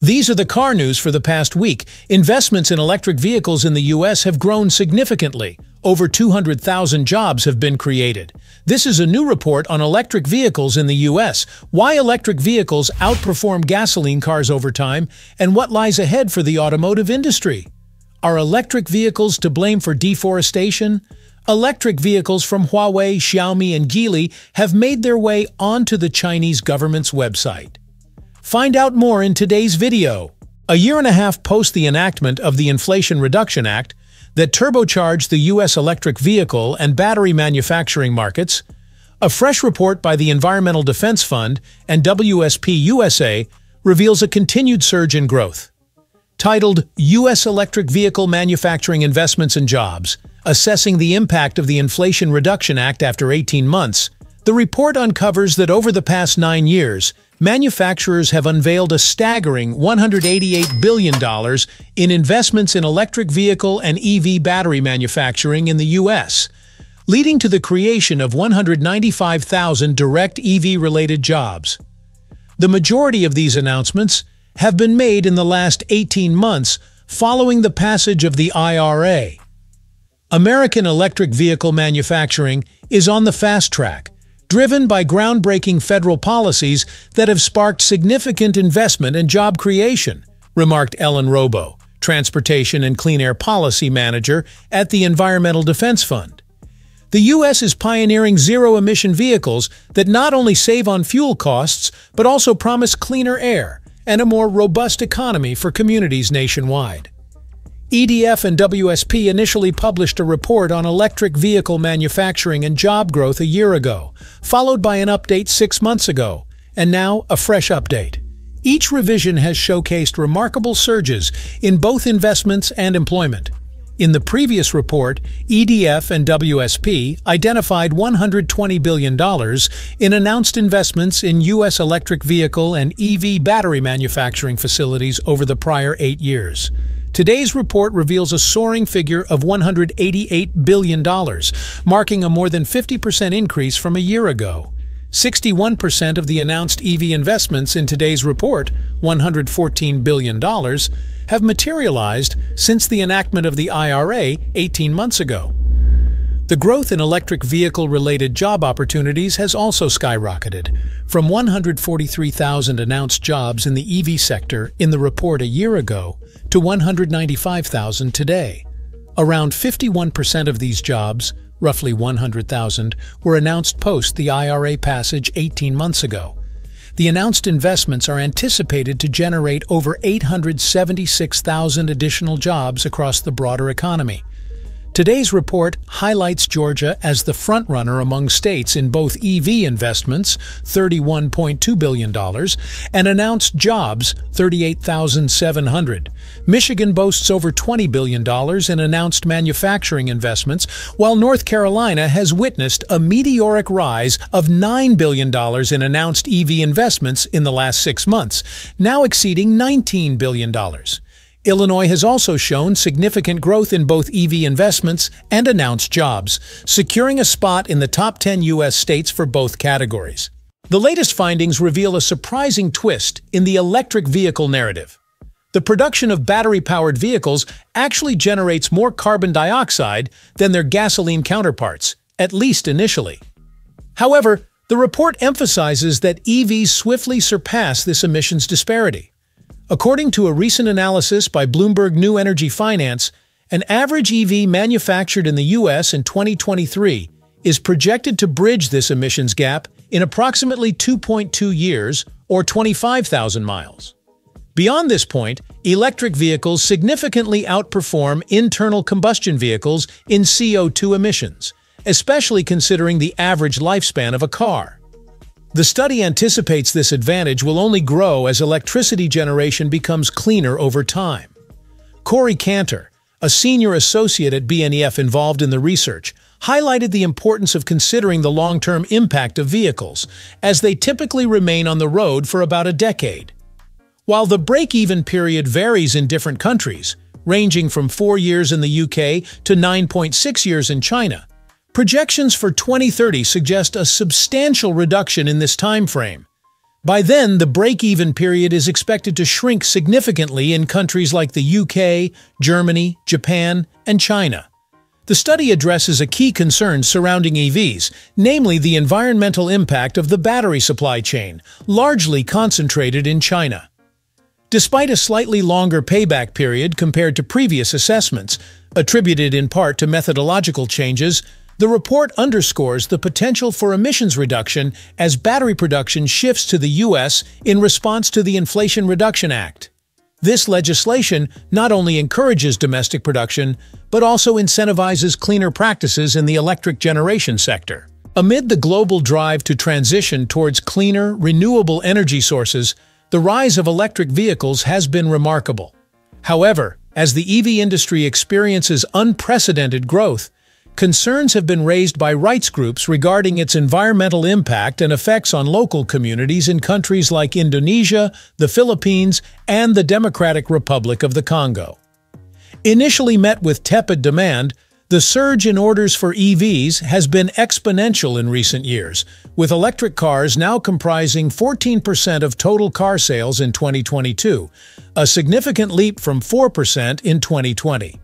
These are the car news for the past week. Investments in electric vehicles in the U.S. have grown significantly. Over 200,000 jobs have been created. This is a new report on electric vehicles in the U.S., why electric vehicles outperform gasoline cars over time, and what lies ahead for the automotive industry. Are electric vehicles to blame for deforestation? Electric vehicles from Huawei, Xiaomi, and Geely have made their way onto the Chinese government's website. Find out more in today's video. A year and a half post the enactment of the Inflation Reduction Act that turbocharged the U.S. electric vehicle and battery manufacturing markets, a fresh report by the Environmental Defense Fund and WSP USA reveals a continued surge in growth. Titled U.S. Electric Vehicle Manufacturing Investments and Jobs, Assessing the Impact of the Inflation Reduction Act After 18 Months, the report uncovers that over the past 9 years, manufacturers have unveiled a staggering $188 billion in investments in electric vehicle and EV battery manufacturing in the U.S., leading to the creation of 195,000 direct EV-related jobs. The majority of these announcements have been made in the last 18 months following the passage of the IRA. American electric vehicle manufacturing is on the fast track, driven by groundbreaking federal policies that have sparked significant investment and job creation, remarked Ellen Robo, Transportation and Clean Air Policy Manager at the Environmental Defense Fund. The U.S. is pioneering zero-emission vehicles that not only save on fuel costs, but also promise cleaner air and a more robust economy for communities nationwide. EDF and WSP initially published a report on electric vehicle manufacturing and job growth a year ago, followed by an update 6 months ago, and now a fresh update. Each revision has showcased remarkable surges in both investments and employment. In the previous report, EDF and WSP identified $120 billion in announced investments in U.S. electric vehicle and EV battery manufacturing facilities over the prior 8 years. Today's report reveals a soaring figure of $188 billion, marking a more than 50% increase from a year ago. 61% of the announced EV investments in today's report, $114 billion, have materialized since the enactment of the IRA 18 months ago. The growth in electric vehicle-related job opportunities has also skyrocketed, from 143,000 announced jobs in the EV sector in the report a year ago to 195,000 today. Around 51% of these jobs, roughly 100,000, were announced post the IRA passage 18 months ago. The announced investments are anticipated to generate over 876,000 additional jobs across the broader economy. Today's report highlights Georgia as the frontrunner among states in both EV investments, $31.2 billion, and announced jobs, 38,700. Michigan boasts over $20 billion in announced manufacturing investments, while North Carolina has witnessed a meteoric rise of $9 billion in announced EV investments in the last 6 months, now exceeding $19 billion. Illinois has also shown significant growth in both EV investments and announced jobs, securing a spot in the top 10 U.S. states for both categories. The latest findings reveal a surprising twist in the electric vehicle narrative. The production of battery-powered vehicles actually generates more carbon dioxide than their gasoline counterparts, at least initially. However, the report emphasizes that EVs swiftly surpass this emissions disparity. According to a recent analysis by Bloomberg New Energy Finance, an average EV manufactured in the U.S. in 2023 is projected to bridge this emissions gap in approximately 2.2 years or 25,000 miles. Beyond this point, electric vehicles significantly outperform internal combustion vehicles in CO2 emissions, especially considering the average lifespan of a car. The study anticipates this advantage will only grow as electricity generation becomes cleaner over time. Corey Cantor, a senior associate at BNEF involved in the research, highlighted the importance of considering the long-term impact of vehicles, as they typically remain on the road for about a decade. While the break-even period varies in different countries, ranging from 4 years in the UK to 9.6 years in China, projections for 2030 suggest a substantial reduction in this time frame. By then, the break-even period is expected to shrink significantly in countries like the UK, Germany, Japan, and China. The study addresses a key concern surrounding EVs, namely the environmental impact of the battery supply chain, largely concentrated in China. Despite a slightly longer payback period compared to previous assessments, attributed in part to methodological changes, the report underscores the potential for emissions reduction as battery production shifts to the U.S. in response to the Inflation Reduction Act. This legislation not only encourages domestic production, but also incentivizes cleaner practices in the electric generation sector. Amid the global drive to transition towards cleaner, renewable energy sources, the rise of electric vehicles has been remarkable. However, as the EV industry experiences unprecedented growth, concerns have been raised by rights groups regarding its environmental impact and effects on local communities in countries like Indonesia, the Philippines, and the Democratic Republic of the Congo. Initially met with tepid demand, the surge in orders for EVs has been exponential in recent years, with electric cars now comprising 14% of total car sales in 2022, a significant leap from 4% in 2020.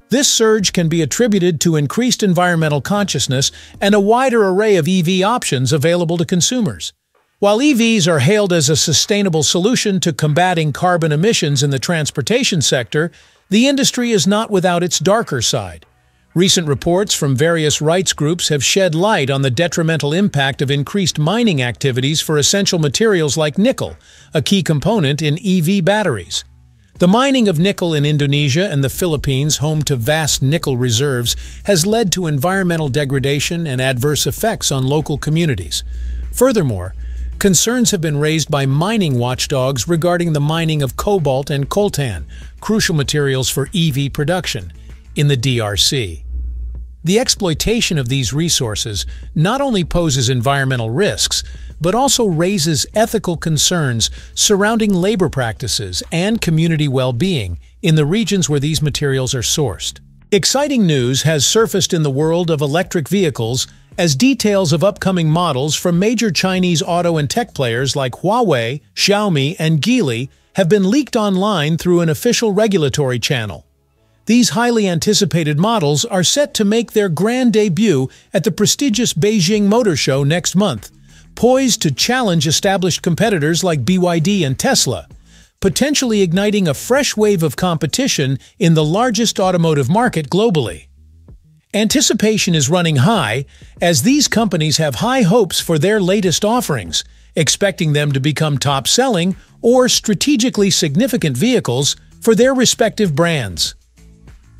This surge can be attributed to increased environmental consciousness and a wider array of EV options available to consumers. While EVs are hailed as a sustainable solution to combating carbon emissions in the transportation sector, the industry is not without its darker side. Recent reports from various rights groups have shed light on the detrimental impact of increased mining activities for essential materials like nickel, a key component in EV batteries. The mining of nickel in Indonesia and the Philippines, home to vast nickel reserves, has led to environmental degradation and adverse effects on local communities. Furthermore, concerns have been raised by mining watchdogs regarding the mining of cobalt and coltan, crucial materials for EV production, in the DRC. The exploitation of these resources not only poses environmental risks, but also raises ethical concerns surrounding labor practices and community well-being in the regions where these materials are sourced. Exciting news has surfaced in the world of electric vehicles as details of upcoming models from major Chinese auto and tech players like Huawei, Xiaomi, and Geely have been leaked online through an official regulatory channel. These highly anticipated models are set to make their grand debut at the prestigious Beijing Motor Show next month, poised to challenge established competitors like BYD and Tesla, potentially igniting a fresh wave of competition in the largest automotive market globally. Anticipation is running high as these companies have high hopes for their latest offerings, expecting them to become top-selling or strategically significant vehicles for their respective brands.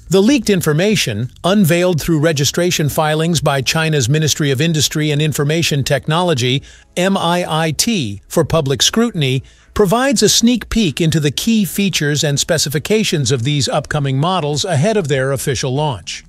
The leaked information, unveiled through registration filings by China's Ministry of Industry and Information Technology (MIIT) for public scrutiny, provides a sneak peek into the key features and specifications of these upcoming models ahead of their official launch.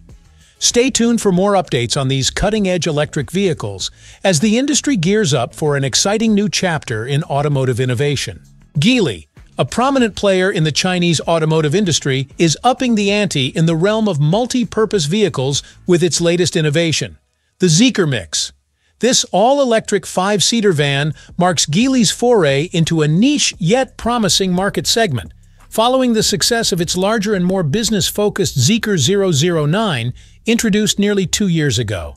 Stay tuned for more updates on these cutting-edge electric vehicles as the industry gears up for an exciting new chapter in automotive innovation. Geely, a prominent player in the Chinese automotive industry, is upping the ante in the realm of multi-purpose vehicles with its latest innovation, the Zeekr Mix. This all-electric 5-seater van marks Geely's foray into a niche yet promising market segment, following the success of its larger and more business-focused Zeekr 009, introduced nearly 2 years ago.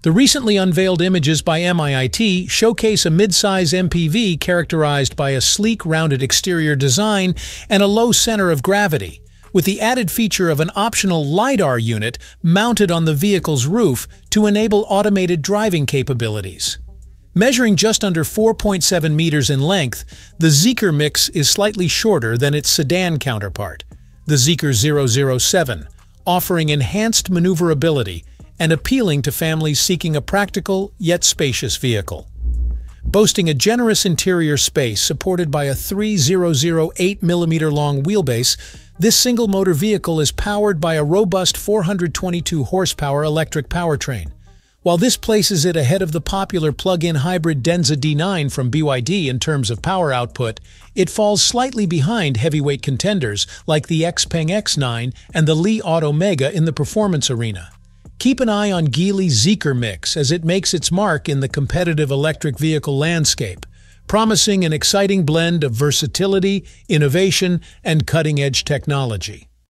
The recently unveiled images by MIIT showcase a mid-size MPV characterized by a sleek, rounded exterior design and a low center of gravity, with the added feature of an optional LiDAR unit mounted on the vehicle's roof to enable automated driving capabilities. Measuring just under 4.7 meters in length, the Zeekr Mix is slightly shorter than its sedan counterpart, the Zeekr 007, offering enhanced maneuverability and appealing to families seeking a practical yet spacious vehicle. Boasting a generous interior space supported by a 3,008mm long wheelbase, this single-motor vehicle is powered by a robust 422-horsepower electric powertrain. While this places it ahead of the popular plug-in hybrid Denza D9 from BYD in terms of power output, it falls slightly behind heavyweight contenders like the XPeng X9 and the Li Auto Mega in the performance arena. Keep an eye on Geely's Zeekr Mix as it makes its mark in the competitive electric vehicle landscape, promising an exciting blend of versatility, innovation, and cutting-edge technology.